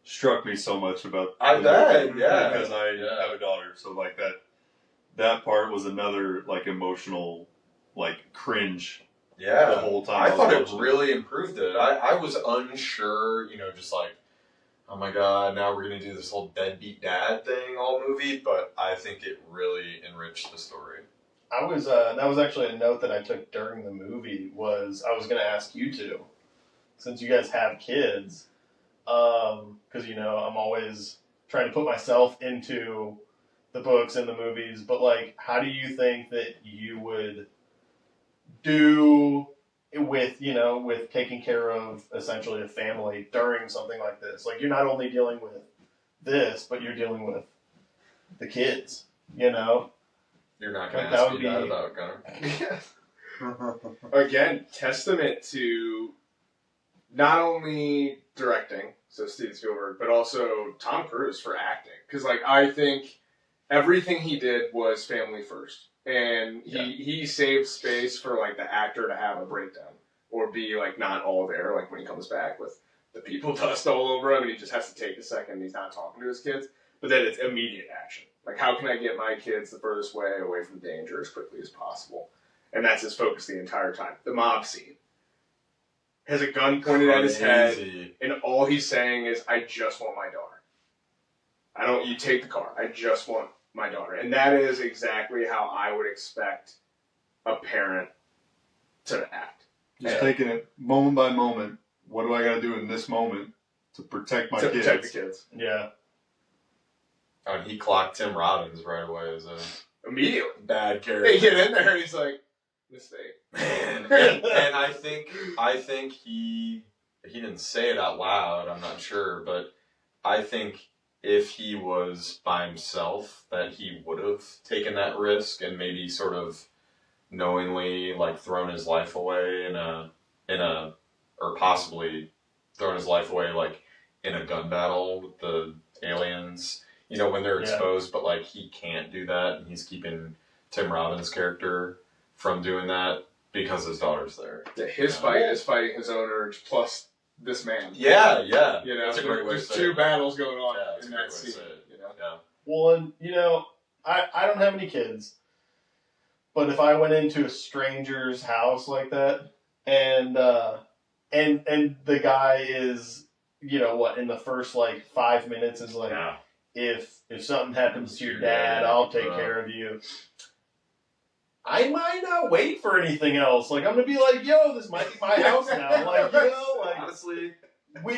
struck me so much about I bet, yeah. Because I have a daughter, so, like, that part was another, like, emotional, like, cringe the whole time. I thought it really improved it. I was unsure, just like, oh my god, now we're going to do this whole deadbeat dad thing all movie, but I think it really enriched the story. I was that was actually a note that I took during the movie. Was I was going to ask you two, since you guys have kids, because I'm always trying to put myself into the books and the movies. But like, how do you think that you would do with with taking care of essentially a family during something like this? Like, you're not only dealing with this, but you're dealing with the kids. You're not going to ask me that about Gunnar. Again, testament to not only directing, so Steven Spielberg, but also Tom Cruise for acting. Because like, I think everything he did was family first. And he saved space for like the actor to have a breakdown or be like not all there, like when he comes back with the people dust all over him and he just has to take a second, he's not talking to his kids. But then it's immediate action. Like, how can I get my kids the furthest way away from danger as quickly as possible? And that's his focus the entire time. The mob scene. Has a gun pointed at his head, and all he's saying is, I just want my daughter. You take the car. I just want my daughter. And that is exactly how I would expect a parent to act. Just taking it moment by moment. What do I got to do in this moment to protect my kids? To protect the kids. Yeah. Oh, and he clocked Tim Robbins right away as a immediately bad character. They get in there and he's like, mistake. Man. and I think he didn't say it out loud, I'm not sure, but I think if he was by himself that he would have taken that risk and maybe sort of knowingly like thrown his life away or possibly thrown his life away like in a gun battle with the aliens, when they're exposed, but like he can't do that and he's keeping Tim Robbins' character from doing that because his daughter's there. His fight is fighting his own urge plus this man. Yeah. That's a great way to say it. There's two battles going on in that scene. Yeah. Well, and I don't have any kids, but if I went into a stranger's house like that, and the guy is, in the first like 5 minutes is like, if something happens to your dad, I'll take care of you. I might not wait for anything else. Like, I'm gonna be like, yo, this might be my house now. Like, honestly,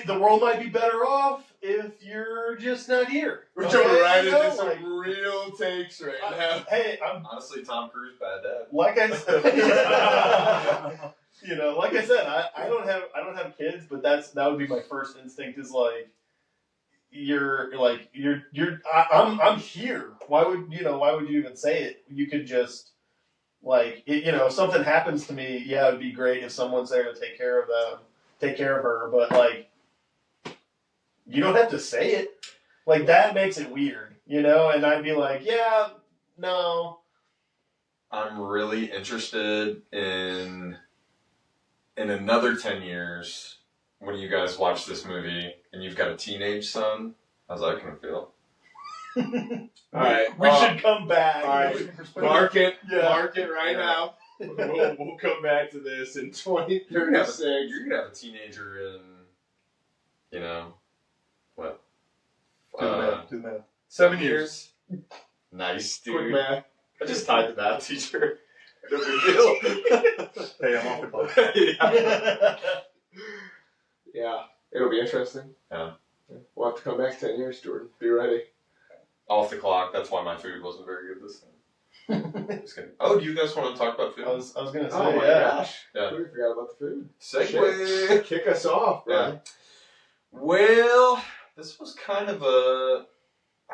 the world might be better off if you're just not here. We're jumping right into some real takes right now. Hey, honestly, Tom Cruise, bad dad. Like I said, like I said, I don't have kids, but that would be my first instinct. Is like, I'm here. Why would you even say it? You could just. Like, if something happens to me, it'd be great if someone's there to take care of her, but, like, you don't have to say it. Like, that makes it weird, and I'd be like, no. I'm really interested in another 10 years when you guys watch this movie and you've got a teenage son. How's that going to feel? All right, we should come back. All right, mark it right now. We'll come back to this in 2036. You're gonna have a teenager in, what? Do the math. 7 years. Nice, dude. Quick math. I just tied the math teacher. No big deal. Hey, I'm off the clock. Yeah, it'll be interesting. Yeah. We'll have to come back 10 years, Jordan. Be ready. Off the clock. That's why my food wasn't very good this time. Just kidding. Oh, do you guys want to talk about food? I was gonna say, oh my gosh. Yeah. We forgot about the food. Segue. Kick us off, bro. Yeah. Well, this was kind of I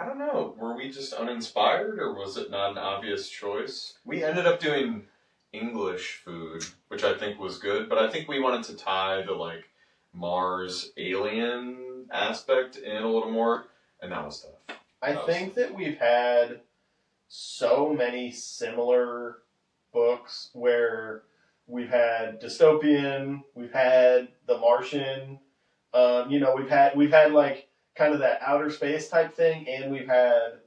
don't know. Were we just uninspired, or was it not an obvious choice? We ended up doing English food, which I think was good, but I think we wanted to tie the like Mars alien aspect in a little more, and that was tough. I think that we've had so many similar books where we've had dystopian, we've had The Martian, we've had like kind of that outer space type thing, and we've had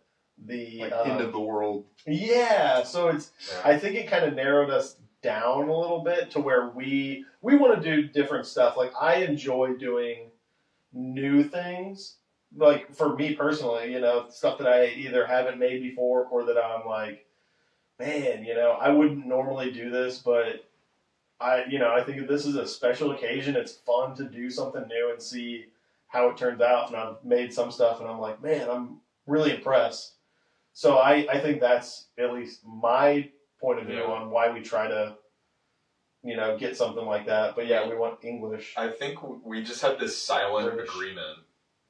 the like end of the world. Yeah, so I think it kind of narrowed us down a little bit to where we want to do different stuff. Like, I enjoy doing new things. Like, for me personally, stuff that I either haven't made before or that I'm like man, I wouldn't normally do this, but I think this is a special occasion. It's fun to do something new and see how it turns out. And I've made some stuff, and I'm like, man, I'm really impressed. So I think that's at least my point of view on why we try to, get something like that. But yeah, we want English. I think we just have this silent agreement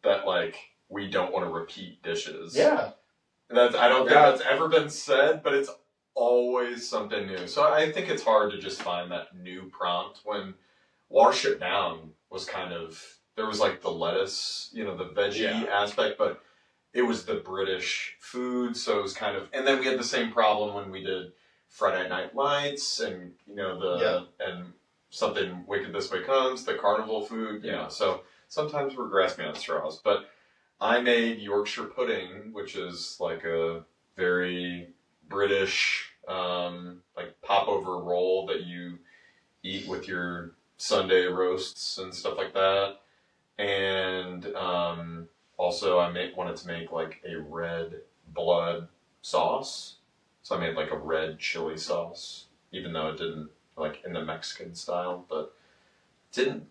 that we don't want to repeat dishes. Yeah. I don't think that's ever been said, but it's always something new. So I think it's hard to just find that new prompt. When Watership Down was there was the lettuce, the veggie aspect, but it was the British food, so it was and then we had the same problem when we did Friday Night Lights and, and something Wicked This Way Comes, the carnival food, so sometimes we're grasping at straws, but I made Yorkshire pudding, which is a very British, popover roll that you eat with your Sunday roasts and stuff like that. And also I wanted to make a red blood sauce. So I made a red chili sauce, even though it didn't, in the Mexican style, but it didn't,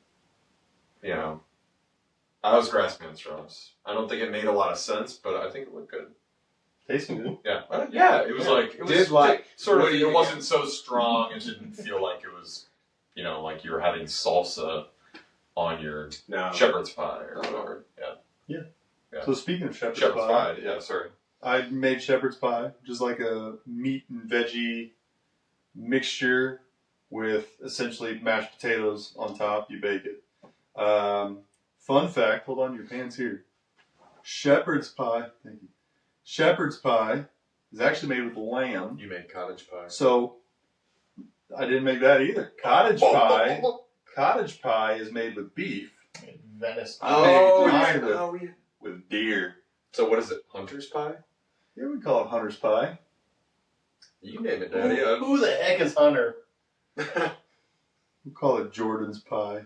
I was grasping at straws. I don't think it made a lot of sense, but I think it looked good. Tasting good. Yeah. It was it wasn't so strong. It didn't feel like it was, you were having salsa on your shepherd's pie or whatever. Yeah. So speaking of shepherd's pie. Yeah, sorry. I made shepherd's pie, just a meat and veggie mixture with essentially mashed potatoes on top. You bake it. Fun fact, hold on to your pants here. Shepherd's pie, thank you. Shepherd's pie is actually made with lamb. You made cottage pie. So, I didn't make that either. Cottage pie is made with beef. Venice. With deer. So what is it, hunter's pie? Yeah, we call it hunter's pie. You name it, Daddy. Who the heck is Hunter? We call it Jordan's pie.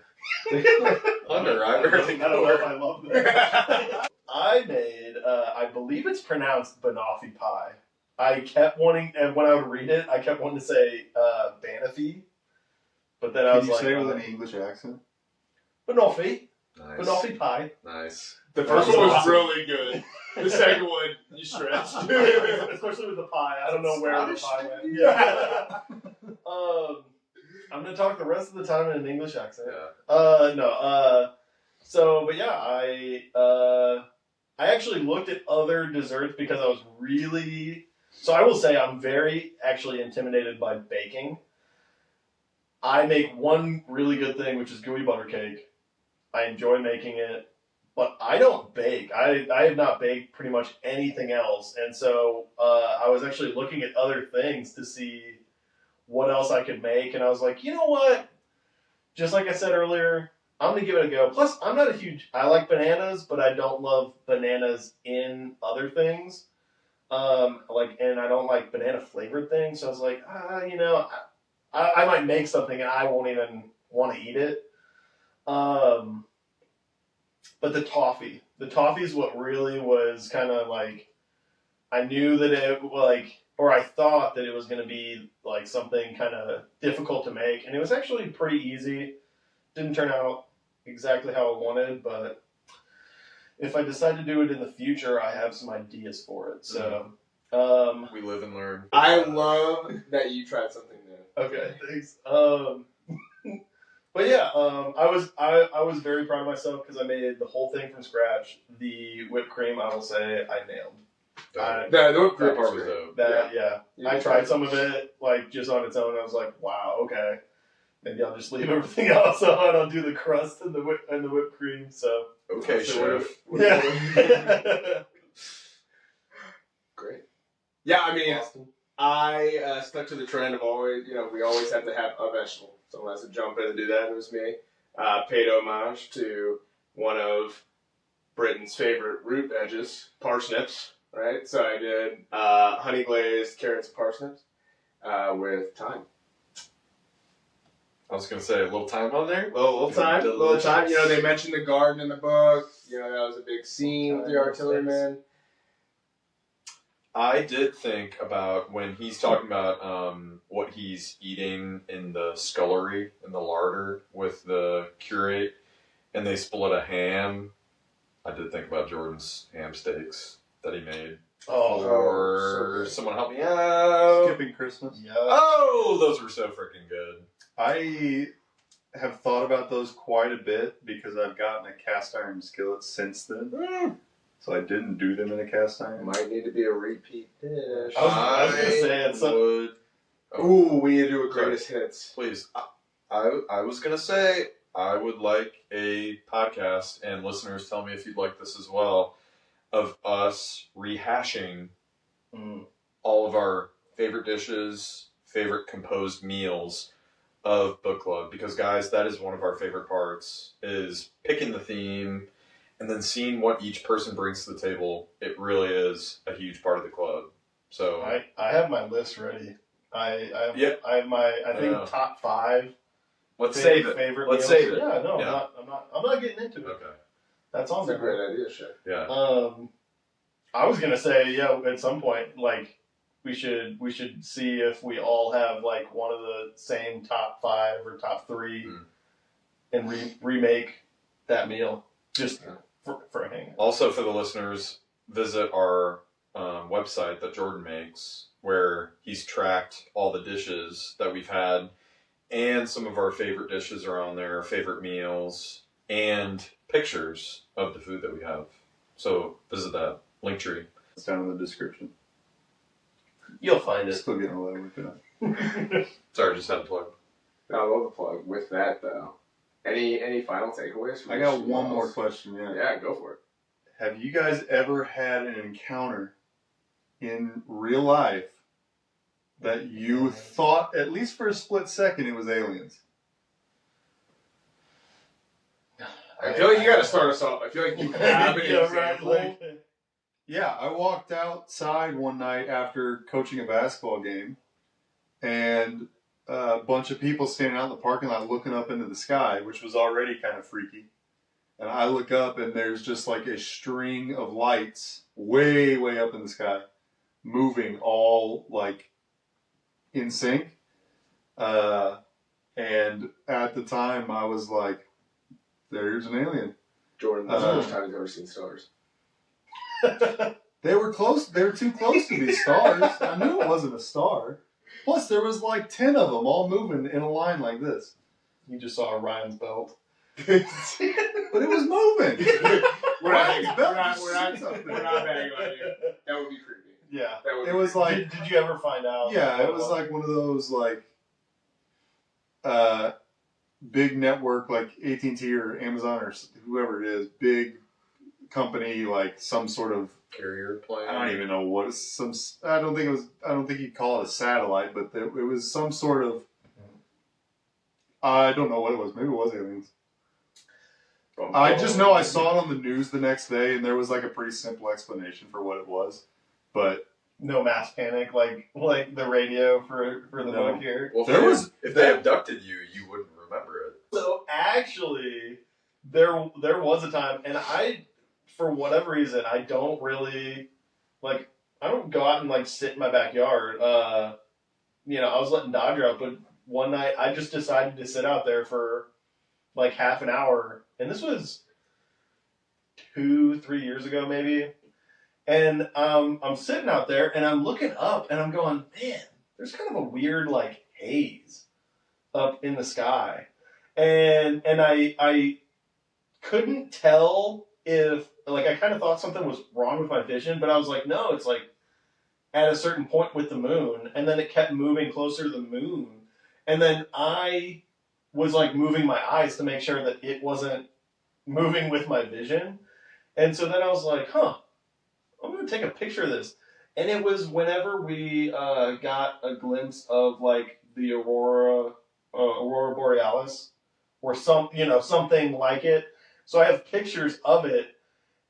Hunter, I don't know if I love that. I made, I believe it's pronounced banoffee pie. I kept wanting, and when I would read it, I kept wanting to say banoffee. But then I was like... Can you say it with an English accent? Banoffee. Nice. Banoffee pie. Nice. The first one was really good. The second one, you stretched. Especially with the pie. I don't know where the pie went. Yeah. I'm going to talk the rest of the time in an English accent. Yeah. But yeah, I actually looked at other desserts because I was really... So I will say I'm very actually intimidated by baking. I make one really good thing, which is gooey butter cake. I enjoy making it, but I don't bake. I have not baked pretty much anything else. And so I was actually looking at other things to see what else I could make. And I was like, you know what? Just like I said earlier, I'm going to give it a go. Plus, I'm not I like bananas, but I don't love bananas in other things. And I don't like banana flavored things. So I was like, I might make something and I won't even want to eat it. But the toffee is what really was kind of I knew that it or I thought that it was going to be something kind of difficult to make. And it was actually pretty easy. Didn't turn out exactly how I wanted, but if I decide to do it in the future, I have some ideas for it. So, we live and learn. I love that you tried something new. Okay, thanks. But yeah, I was very proud of myself because I made the whole thing from scratch. The whipped cream, I will say, I nailed. The whipped cream part was dope. I tried some of it just on its own. I was like, wow, okay. Maybe I'll just leave everything else on. I'll do the crust and the whipped cream. So okay, chef. Yeah. Great. Yeah, I mean, I stuck to the trend of always, we always have to have a vegetable. Someone has to jump in and do that. It was me. Paid homage to one of Britain's favorite root veggies, parsnips. Right. So I did honey glazed carrots and parsnips with thyme. I was going to say a little thyme on there. Little thyme. They mentioned the garden in the book. That was a big scene with the artilleryman. I did think about when he's talking about what he's eating in the scullery, in the larder with the curate, and they split a ham. I did think about Jordan's ham steaks that he made. Or someone help me out. Skipping Christmas. Yeah. Oh, those were so freaking good. I have thought about those quite a bit because I've gotten a cast iron skillet since then. So I didn't do them in a cast iron. Might need to be a repeat dish. I was going to say it's would. Ooh, we need to do a greatest hits. Please. I was going to say I would like a podcast, and listeners tell me if you'd like this as well, of us rehashing all of our favorite dishes, favorite composed meals of book club. Because, guys, that is one of our favorite parts, is picking the theme and then seeing what each person brings to the table. It really is a huge part of the club. So I have my list ready. I have my top 5. Let's save it. Favorite Let's meals. save it. Yeah, no, Yeah. I'm not getting into it. Okay. That's on That's a there. great idea, shit. Yeah. I was gonna say, at some point, like we should see if we all have like one of the same top 5 or top 3, and remake that meal just for a hangout. Also, for the listeners, visit our website that Jordan makes, where he's tracked all the dishes that we've had, and some of our favorite dishes are on there, favorite meals, and pictures of the food that we have. So visit that. Linktree. It's down in the description. You'll find it. Still getting all that worked out. Sorry, just had to plug. I love the plug. With that, though, any final takeaways? I got one more question. Yeah, go for it. Have you guys ever had an encounter in real life that you thought, at least for a split second, it was aliens? I feel like you got to start us off. I feel like you have an example. Yeah, I walked outside one night after coaching a basketball game, and a bunch of people standing out in the parking lot looking up into the sky, which was already kind of freaky. And I look up, and there's just like a string of lights way, way up in the sky, moving all like in sync. And at the time, I was like, there's an alien. Jordan, that's the first time he's ever seen stars. They were close. They were too close to be stars. I knew it wasn't a star. Plus, there was like 10 of them all moving in a line like this. You just saw Ryan's belt. But it was moving. We're not bagging on you. That would be creepy. Yeah. It was like. Did you ever find out? Yeah, it was like one of those like big network like AT&T or Amazon or whoever it is, big company, like some sort of Carrier plane. I don't even know what it's some. I don't think you'd call it a satellite, but it was some sort of. I don't know what it was. Maybe it was aliens. I just know I saw it on the news the next day, and there was like a pretty simple explanation for what it was, but no mass panic like the radio for the book here. Well, if they abducted you, you wouldn't remember it. So actually, there was a time, and I, for whatever reason, I don't really like. I don't go out and like sit in my backyard. I was letting Dodger out, but one night I just decided to sit out there for like half an hour, and this was 2-3 years ago maybe. And I'm sitting out there, and I'm looking up, and I'm going, man, there's kind of a weird like haze up in the sky, and I couldn't tell if like I kind of thought something was wrong with my vision, but I was like, no, it's like at a certain point with the moon, and then it kept moving closer to the moon, and then I was like moving my eyes to make sure that it wasn't moving with my vision, and so then I was like, I'm going to take a picture of this. And it was whenever we got a glimpse of like the Aurora Borealis or something like it. So I have pictures of it,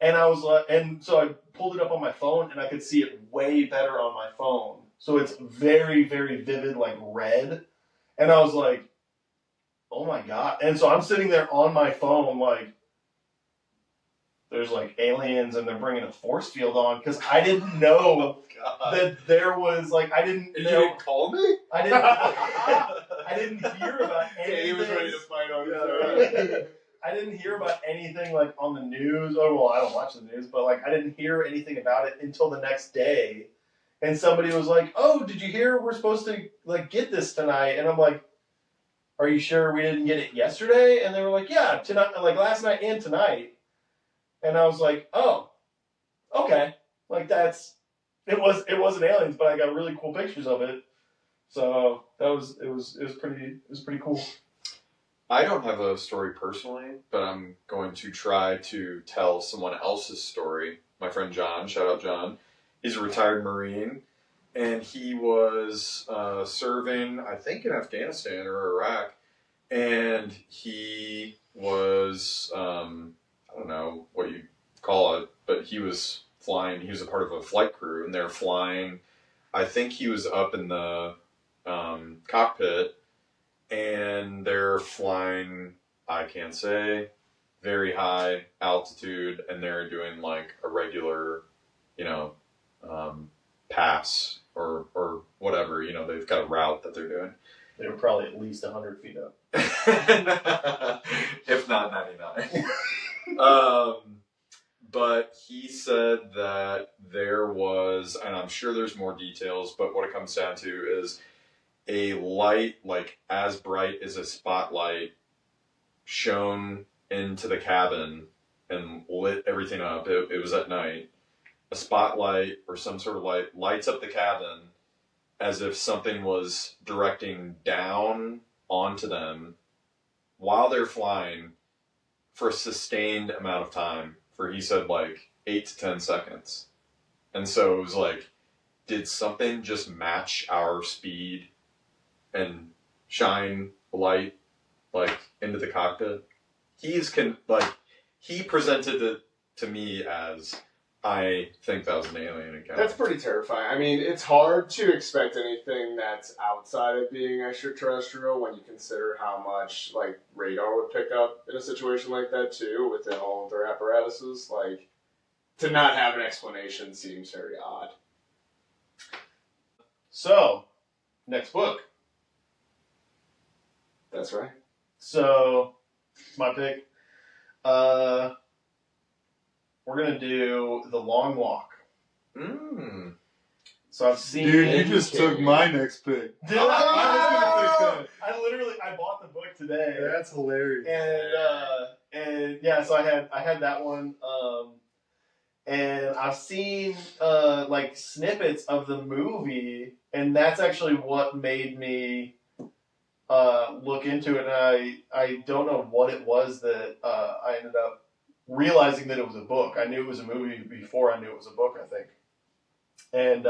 and I was like, and so I pulled it up on my phone, and I could see it way better on my phone. So it's very, very vivid, like red. And I was like, oh my God. And so I'm sitting there on my phone like, there's like aliens and they're bringing a force field on, because I didn't know that there was like, I didn't You know. didn't call me? I didn't hear about anything. He was ready to fight on his own. I didn't hear about anything like on the news. Oh, well, I don't watch the news, but like I didn't hear anything about it until the next day. And somebody was like, "Oh, did you hear we're supposed to like get this tonight?" And I'm like, "Are you sure we didn't get it yesterday?" And they were like, "Yeah, tonight, like last night and tonight." And I was like, "Oh, okay." Like it wasn't aliens, but I got really cool pictures of it. So it was pretty cool. I don't have a story personally, but I'm going to try to tell someone else's story. My friend John, shout out John. He's a retired Marine, and he was serving, I think, in Afghanistan or Iraq, and he was, I don't know what you call it, but he was flying, he was a part of a flight crew, and they're flying, I think he was up in the cockpit, and they're flying, I can't say, very high altitude, and they're doing like a regular, pass or whatever, they've got a route that they're doing. They were probably at least 100 feet up. If not 99. But he said that there was, and I'm sure there's more details, but what it comes down to is a light, like as bright as a spotlight, shone into the cabin and lit everything up. It was at night. A spotlight or some sort of light lights up the cabin as if something was directing down onto them while they're flying for a sustained amount of time, for he said like 8 to 10 seconds. And so it was like, did something just match our speed and shine light like into the cockpit? He presented it to me as, I think that was an alien encounter. That's pretty terrifying. I mean, it's hard to expect anything that's outside of being extraterrestrial when you consider how much like radar would pick up in a situation like that too, within all of their apparatuses. Like, to not have an explanation seems very odd. So, next book. That's right. So, it's my pick. We're going to do The Long Walk. So I've seen Dude, it. you just took my next pick. Did I was going to pick that. I bought the book today. That's hilarious. And yeah, so I had that one. And I've seen like snippets of the movie, and that's actually what made me look into it. And I don't know what it was that I ended up realizing that it was a book. I knew it was a movie before I knew it was a book, I think. And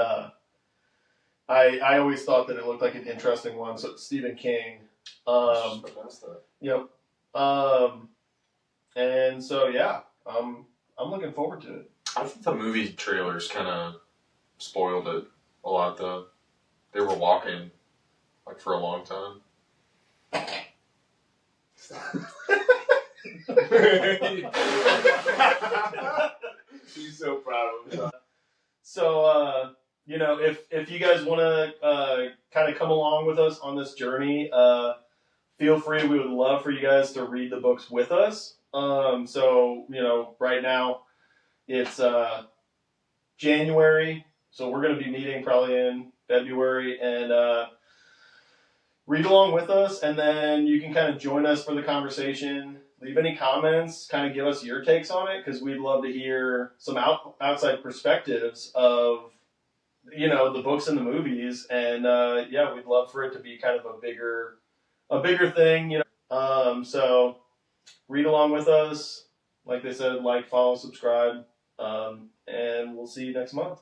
I always thought that it looked like an interesting one. So it's Stephen King. Yep. And so yeah, I'm looking forward to it. I think the movie trailers kind of spoiled it a lot, though. They were walking like for a long time. She's so proud of himself. So, if you guys want to kind of come along with us on this journey, feel free. We would love for you guys to read the books with us. So, right now it's January, so we're going to be meeting probably in February, and read along with us, and then you can kind of join us for the conversation. Leave any comments, kind of give us your takes on it, because we'd love to hear some outside perspectives of, the books and the movies. And we'd love for it to be kind of a bigger thing, So read along with us. Like they said, like, follow, subscribe, and we'll see you next month.